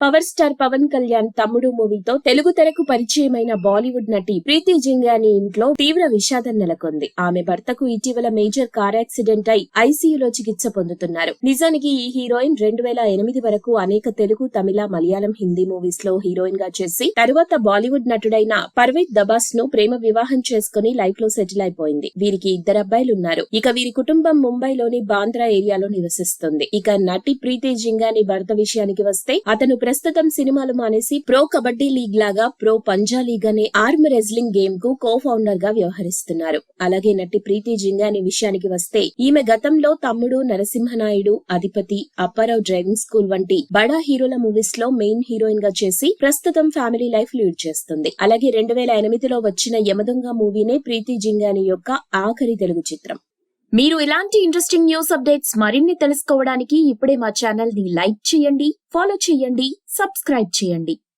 Power star Pawan Kalyan తమ్ముడు మూవీతో తెలుగు తెరకు పరిచయమైన బాలీవుడ్ నటి ప్రీతి జింగాని ఇంట్లో తీవ్ర విషాదం నెలకొంది. ఆమె భర్తకు ఇటీవల మేజర్ కార్ యాక్సిడెంట్ అయి ఐసీయూలో చికిత్స పొందుతున్నారు. నిజానికి ఈ హీరోయిన్ 2008 వరకు అనేక తెలుగు, తమిళ, మలయాళం, హిందీ మూవీస్ లో హీరోయిన్ గా చేసి తరువాత బాలీవుడ్ నటుడైన పర్వేజ్ దబాస్ ను ప్రేమ వివాహం చేసుకుని లైఫ్ లో సెటిల్ అయిపోయింది. వీరికి 2 అబ్బాయిలున్నారు. ఇక వీరి కుటుంబం ముంబైలోని బాంద్రా ఏరియాలో నివసిస్తుంది. ఇక నటి ప్రీతి జింగాని భర్త విషయానికి వస్తే అతను ప్రస్తుతం సినిమాలు మానేసి ప్రో కబడ్డీ లీగ్ లాగా ప్రో పంజా లీగ్ అనే ఆర్మ్ రెజ్లింగ్ గేమ్ కు కో ఫౌండర్ గా వ్యవహరిస్తున్నారు. అలాగే నటి ప్రీతి జింగాని విషయానికి వస్తే ఈమె గతంలో తమ్ముడు, నరసింహనాయుడు, అధిపతి, అప్పారావు డ్రైవింగ్ స్కూల్ వంటి బడా హీరోల మూవీస్ లో మెయిన్ హీరోయిన్ గా చేసి ప్రస్తుతం ఫ్యామిలీ లైఫ్ లీడ్ చేస్తుంది. అలాగే 2008లో వచ్చిన యమదొంగ మూవీనే ప్రీతి జింగాని యొక్క ఆఖరి తెలుగు చిత్రం. మీరు ఇలాంటి ఇంట్రెస్టింగ్ న్యూస్ అప్డేట్స్ మరిన్ని తెలుసుకోవడానికి ఇప్పుడే మా ఛానల్ ని లైక్ చేయండి, ఫాలో చేయండి, సబ్స్క్రైబ్ చేయండి.